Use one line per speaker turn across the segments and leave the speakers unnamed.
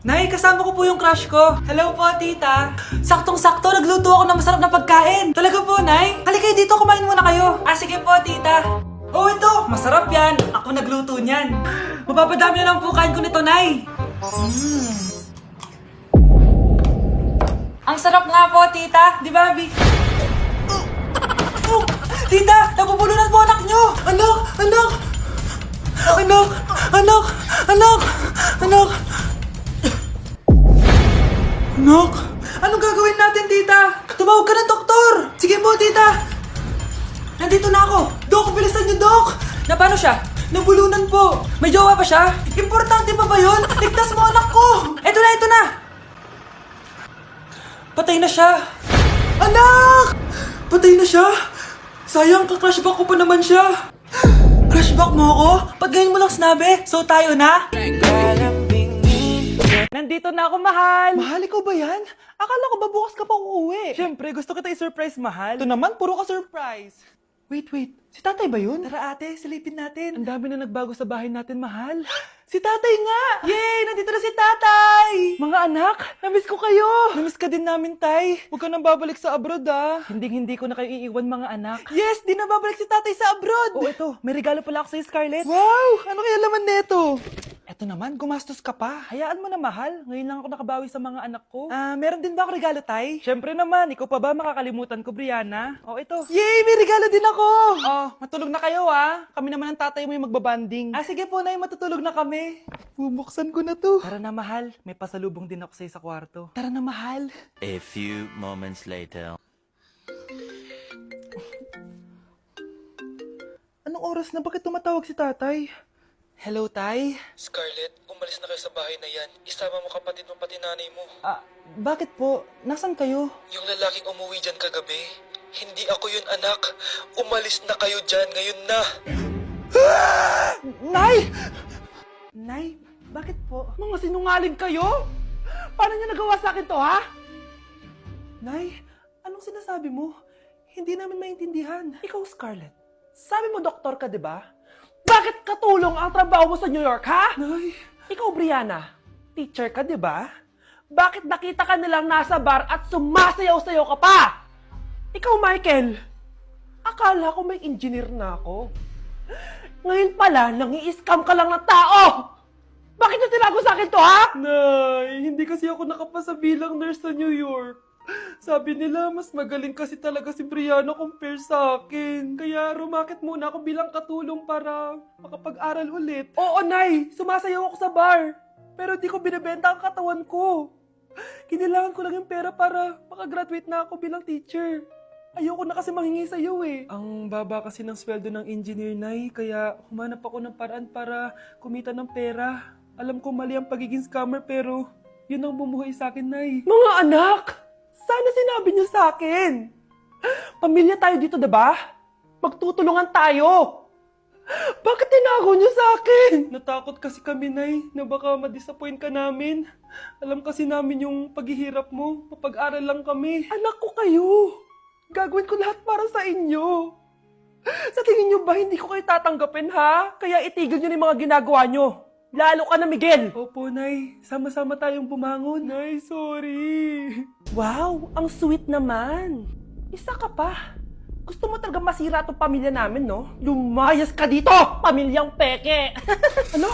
Nay, kasama ko po yung crush ko. Hello po, tita. Saktong-sakto, nagluto ako ng masarap na pagkain. Talaga po, Nay? Halika dito, kumain muna kayo. Sige po, tita. Oh, ito, masarap yan. Ako nagluto niyan. Mapapadami na lang po kain ko nito, Nay. Ang sarap nga po, tita. Di ba, Abby? Oh, tita, nabubulunan po anak nyo. Anak, anak. Anak, anak, anak, anak. Anak, anong gagawin natin, tita? Tumawag ka ng doktor. Sige po, tita. Nandito na ako. Dok, bilisan niyo, Dok. Na paano siya? Nabulunan po. May jowa pa siya? Importante pa ba yun? Ligtas mo anak ko. Ito na, ito na. Patay na siya. Anak! Patay na siya? Sayang, ka-crushback ko pa naman siya. Crushback mo ako? Pag ngayon mo lang sinabi, so tayo na? Nandito na ako, mahal! Mahal, ikaw ba yan? Akala ko ba bukas ka pa uuwi? Siyempre, gusto kita i-surprise, mahal. Ito naman, puro ka surprise. Wait. Si tatay ba yun? Tara ate, silipin natin. Ang dami na nagbago sa bahay natin, mahal. Si tatay nga! Yay! Nandito na si tatay! Mga anak, namiss ko kayo! Namiss ka din namin, tay. Huwag ka nang babalik sa abroad, ah. Hindi ko na kayo iiwan, mga anak. Yes! Di na babalik si tatay sa abroad! Oh, ito. May regalo pala ako sa'yo, Scarlett. Wow! Ano kaya laman neto? Eto naman, gumastos ka pa. Hayaan mo na, mahal. Ngayon lang ako nakabawi sa mga anak ko. Meron din ba ako regalo, tay? Siyempre naman, ikaw pa ba makakalimutan ko, Brianna? Oh, ito. Yay! May regalo din ako! Oh, matulog na kayo, ah. Kami naman ang tatay mo yung magbabanding. Sige po, nay, matutulog na kami. Bubuksan ko na to. Tara na, mahal. May pasalubong din ako sa'yo sa kwarto. Tara na, mahal.
A few moments later.
Anong oras na? Bakit tumatawag si tatay? Hello, tay?
Scarlett, umalis na kayo sa bahay na yan. Isama mo kapatid mo pati nanay mo.
Bakit po? Nasaan kayo?
Yung lalaking umuwi dyan kagabi, hindi ako yun anak. Umalis na kayo dyan ngayon na.
Nay! Nay, bakit po? Mga sinungaling kayo? Paano niya nagawa sa akin to, ha? Nay, anong sinasabi mo? Hindi namin maintindihan. Ikaw, Scarlett. Sabi mo doktor ka, di ba? Bakit katulong ang trabaho mo sa New York, ha? Nay. Ikaw, Brianna. Teacher ka, di ba? Bakit nakita ka nilang nasa bar at sumasayaw-sayaw ka pa? Ikaw, Michael. Akala ko may engineer na ako. Ngayon pala, nangi-scam ka lang ng tao! Bakit niyo tinago sa akin to, ha? Nay, hindi kasi ako nakapasa bilang nurse sa New York. Sabi nila, mas magaling kasi talaga si Brianna compare sa akin. Kaya rumakit muna ako bilang katulong para makapag-aral ulit. Oo, Nay! Sumasayaw ako sa bar. Pero di ko binibenta ang katawan ko. Kinilangan ko lang yung pera para makagraduate na ako bilang teacher. Ayoko na kasi manghingi sa'yo eh. Ang baba kasi ng sweldo ng engineer, Nay, kaya humanap ako ng paraan para kumita ng pera. Alam ko mali ang pagiging scammer pero yun ang bumuhay sa akin, Nay. Mga anak! Sana sinabi niyo sa akin. Pamilya tayo dito, diba? Magtutulungan tayo. Bakit tinago niyo sa akin? Natakot kasi kami, Nay, na baka ma-disappoint ka namin. Alam kasi namin yung paghihirap mo. Mapag-aral lang kami. Anak ko kayo. Gagawin ko lahat para sa inyo. Sa tingin niyo ba hindi ko kayo tatanggapin, ha? Kaya itigil niyo na yung mga ginagawa niyo. Lalo ka na, Miguel! Opo, Nay. Sama-sama tayong bumangon. Nay, sorry. Wow, ang sweet naman. Isa ka pa. Gusto mo talaga masira itong pamilya namin, no? Lumayas ka dito, pamilyang peke! Ano?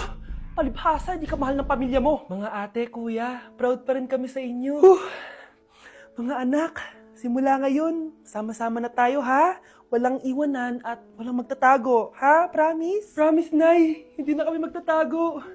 Palibhasa, di ka mahal ng pamilya mo. Mga ate, kuya, proud pa rin kami sa inyo. Mga anak, simula ngayon, sama-sama na tayo, ha? Walang iwanan at walang magtatago. Ha? Promise? Promise, Nay. Hindi na kami magtatago.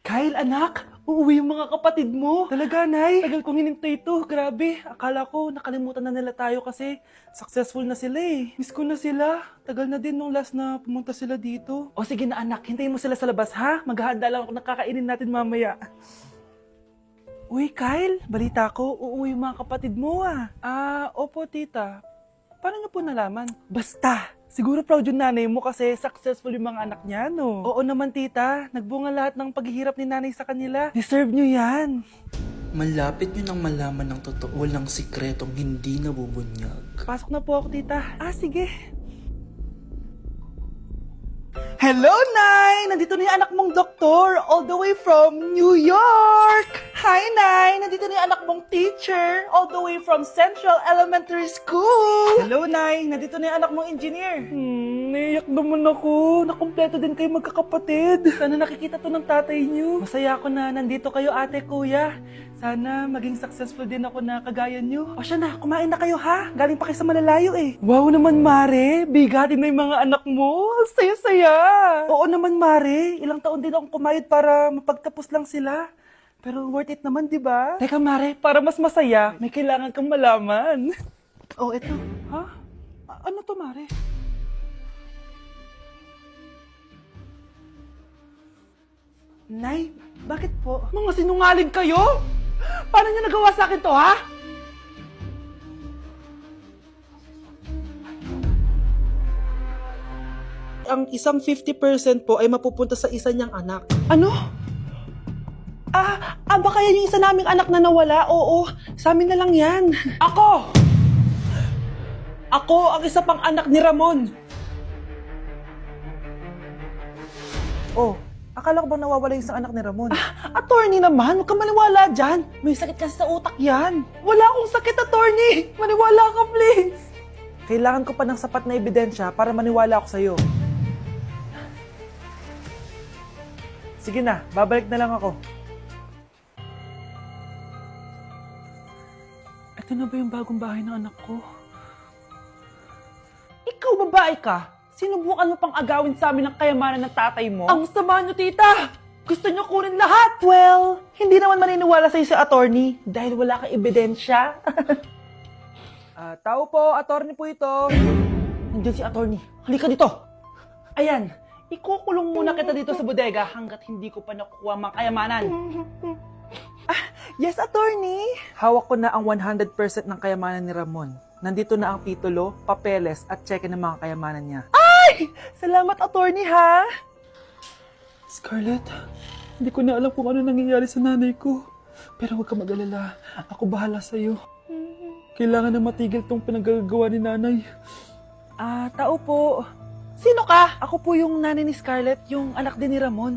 Kyle, anak. Uuwi yung mga kapatid mo. Talaga, Nay. Tagal kong hinintay ito. Grabe. Akala ko nakalimutan na nila tayo kasi successful na sila eh. Miss ko na sila. Tagal na din nung last na pumunta sila dito. O sige na, anak. Hintayin mo sila sa labas, ha? Maghahanda lang ako na kakainin natin mamaya. Uy, Kyle, balita ko, uuwi yung mga kapatid mo ah. Opo, tita. Paano niyo po nalaman? Basta, siguro proud yung nanay mo kasi successful yung mga anak niya, no? Oo naman, tita. Nagbunga lahat ng paghihirap ni nanay sa kanila. Deserve niyo yan.
Malapit nyo nang malaman ng totoo lang sikretong hindi nabubunyag.
Pasok na po ako, tita. Sige. Hello, Nay! Nandito na yung anak mong doktor, all the way from New York! Hi, Nay! Nandito na yung anak mong teacher, all the way from Central Elementary School! Hello, Nay! Nandito na yung anak mong engineer. Naiyak naman ako. Nakumpleto din kayo magkakapatid. Sana nakikita to ng tatay niyo. Masaya ako na nandito kayo, ate, kuya. Sana maging successful din ako na kagaya niyo. O siya na, kumain na kayo ha. Galing pa kayo sa malalayo eh. Wow naman, Mare. Bigatin na yung mga anak mo. Saya-saya. Oo naman, Mare. Ilang taon din akong kumayod para mapagtapos lang sila. Pero worth it naman, di ba? Teka, Mare, para mas masaya, may kailangan kang malaman. Oh, eto. Ha? Ano to, Mare? Nay, bakit po? Mga sinungaling kayo? Paano niyo nagawa sa akin to, ha?
Ang isang 50% po ay mapupunta sa isa niyang anak.
Ano? Baka yan yung isa naming anak na nawala? Oo, sa amin na lang yan. Ako! Ako ang isa pang anak ni Ramon. Oh, akala ko ba nawawala yung isang anak ni Ramon? Attorney naman, huwag ka maniwala dyan. May sakit kasi sa utak yan. Wala akong sakit, attorney. Maniwala ka, please. Kailangan ko pa ng sapat na ebidensya para maniwala ako sa'yo. Sige na, babalik na lang ako. Ito na ba yung bagong bahay ng anak ko? Ikaw, babae ka? Sinubukan mo pang agawin sa amin ang kayamanan ng tatay mo? Ang sama nyo, tita! Gusto nyo kunin lahat! Well, hindi naman maniniwala sa'yo si attorney dahil wala kang ebidensya. Tao po, attorney po ito. Nandiyan si attorney. Halika dito. Ayan, ikukulong muna kita dito sa bodega hanggat hindi ko pa nakukuha mga kayamanan. Yes, attorney. Hawak ko na ang 100% ng kayamanan ni Ramon. Nandito na ang titulo, papeles at cheque ng mga kayamanan niya. Ay! Salamat, attorney, ha? Scarlett, hindi ko na alam kung ano nangyayari sa nanay ko. Pero huwag ka mag-alala. Ako bahala sa'yo. Kailangan na matigil tong pinagagawa ni nanay. Tao po. Sino ka? Ako po yung nanay ni Scarlett, yung anak din ni Ramon.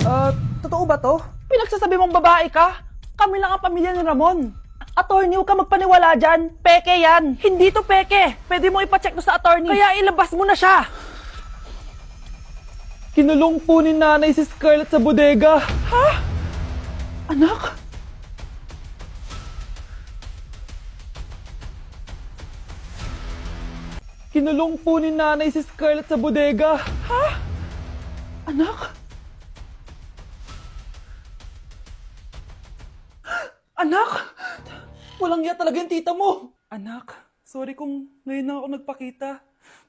Totoo ba to? Pinagsasabi mong babae ka? Kami lang ang pamilya ni Ramon. Attorney, huwag ka magpaniwala dyan. Peke yan. Hindi to peke. Pwede mo ipacheck to sa attorney. Kaya ilabas mo na siya. Kinulong po ni nanay si Scarlett sa bodega. Ha? Anak? Kinulong po ni nanay si Scarlett sa bodega. Ha? Anak? Anak! Walang iya talaga yung tita mo! Anak, sorry kung ngayon na ako nagpakita.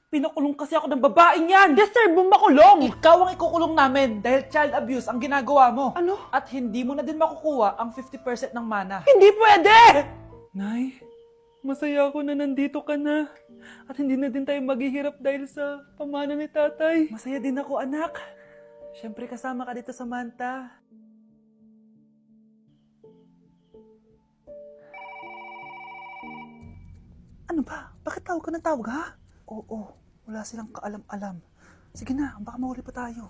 Pinakulong kasi ako ng babaeng yan! Deserve mong makulong! Ikaw ang ikukulong namin dahil child abuse ang ginagawa mo. Ano? At hindi mo na din makukuha ang 50% ng mana. Hindi pwede! Nay, masaya ako na nandito ka na. At hindi na din tayo maghihirap dahil sa pamana ni tatay. Masaya din ako, anak. Siyempre kasama ka dito sa Manta. Ano ba? Bakit tawag ka ng tawag, ha? Oo, wala silang kaalam-alam. Sige na, baka mahuli pa tayo.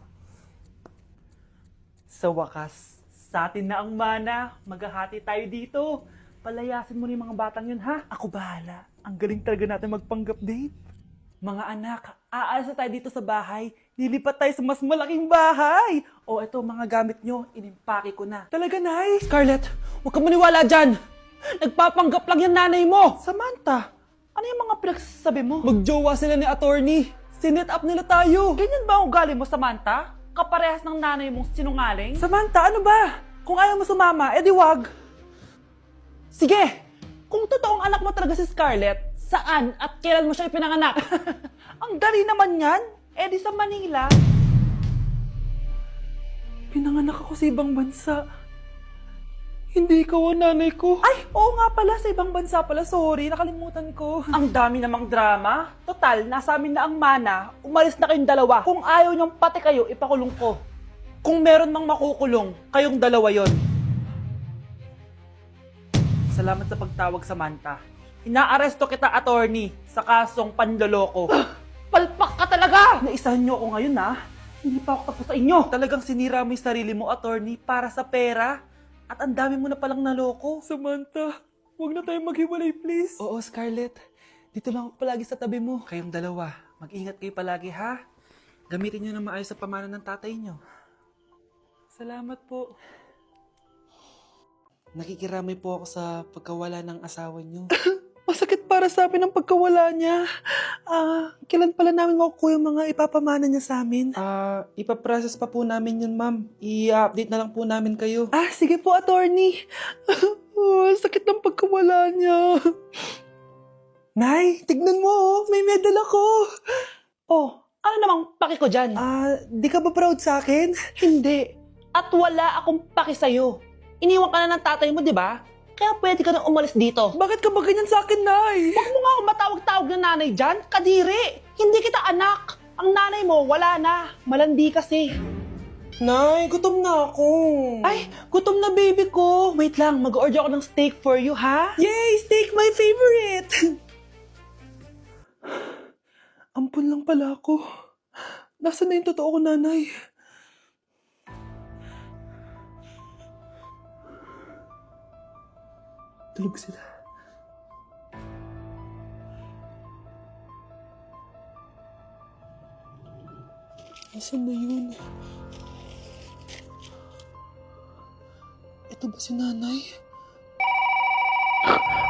Sa wakas, sa atin na ang mana. Maghahati tayo dito. Palayasin mo na yung mga batang yun, ha? Ako bahala. Ang galing talaga natin magpanggap date. Mga anak, aalis na tayo dito sa bahay. Lilipat tayo sa mas malaking bahay. O eto, mga gamit nyo, inimpake ko na. Talaga, Nay? Scarlett, huwag ka maniwala dyan. Nagpapanggap lang yung nanay mo. Samantha, ano yung mga pinagsasabi mo? Magjowa sila ni attorney. Sinet up nila tayo. Ganyan ba ang ugali mo, Samantha? Kaparehas ng nanay mong sinungaling? Samantha, ano ba? Kung ayaw mo sumama, edi wag. Sige, kung totoong anak mo talaga si Scarlett, saan at kailan mo siya ipinanganak? Ang dali naman yan. Edi sa Manila. Pinanganak ako sa ibang bansa. Hindi ikaw ang nanay ko. Ay, oo nga pala, sa ibang bansa pala. Sorry, nakalimutan ko. Ang dami namang drama. Total, nasa amin na ang mana. Umalis na kayong dalawa. Kung ayaw niyong pati kayo, ipakulong ko. Kung meron mang makukulong, kayong dalawa yon. Salamat sa pagtawag, Samantha. Inaaresto kita, attorney, sa kasong panloloko. Palpak ka talaga! Naisahan niyo ako ngayon, ha? Hindi pa ako tapos sa inyo. Talagang sinira mo yung sarili mo, attorney, para sa pera. At ang dami mo na palang naloko. Samantha, huwag na tayong maghiwalay, please. Oo, Scarlett. Dito lang ako palagi sa tabi mo. Kayong dalawa, mag-ingat kayo palagi, ha? Gamitin nyo na maayos sa pamana ng tatay nyo. Salamat po. Nakikiramay po ako sa pagkawala ng asawa nyo. Masakit para sa amin ang pagkawala niya. Kailan pala namin makukuha yung mga ipapamana niya sa amin? Ipaprocess pa po namin yun, ma'am. I-update na lang po namin kayo. Sige po, attorney. Sakit ng pagkawala niya. Nay, tignan mo, may medal ako. Oh, ano namang paki ko dyan? Di ka ba proud sa akin? Hindi. At wala akong paki sa'yo. Iniwan ka na ng tatay mo, di ba? Kaya pwede ka na umalis dito. Bakit ka ba ganyan sa akin, Nay? Huwag mo nga akong matawag-tawag na nanay dyan. Kadiri! Hindi kita anak. Ang nanay mo, wala na. Malandi kasi. Nay, gutom na ako. Ay, gutom na baby ko. Wait lang, mag-order ako ng steak for you, ha? Yay! Steak, my favorite! Ampun lang pala ako. Nasaan na yung totoo ko, nanay? Tulog sila. Nasaan na yun? Ito ba si nanay?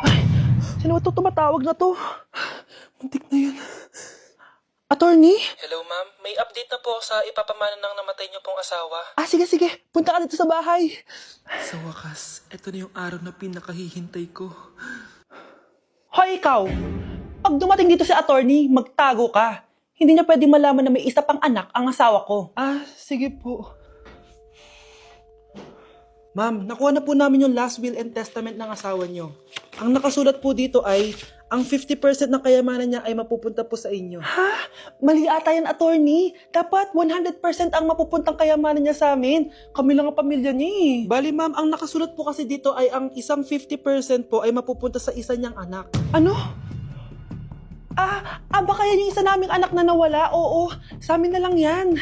Ay, sino ba ito tumatawag na to? Muntik na yun. Attorney?
Hello ma'am, may update na po sa ipapamana ng namatay niyo pong asawa.
Sige. Punta ka dito sa bahay. Sa wakas, ito na yung araw na pinakahihintay ko. Hoy, ikaw! Pag dumating dito si attorney, magtago ka. Hindi niya pwede malaman na may isa pang anak ang asawa ko. Sige po. Ma'am, nakuha na po namin yung last will and testament ng asawa niyo. Ang nakasulat po dito ay, ang 50% ng kayamanan niya ay mapupunta po sa inyo. Ha? Mali ata yan, attorney. Dapat 100% ang mapupuntang kayamanan niya sa amin. Kami lang ang pamilya niya eh. Bali ma'am, ang nakasulat po kasi dito ay ang isang 50% po ay mapupunta sa isa niyang anak. Ano? Baka yan yung isa naming anak na nawala? Oo, sa amin na lang yan.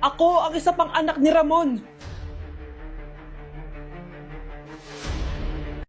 Ako ang isa pang anak ni Ramon.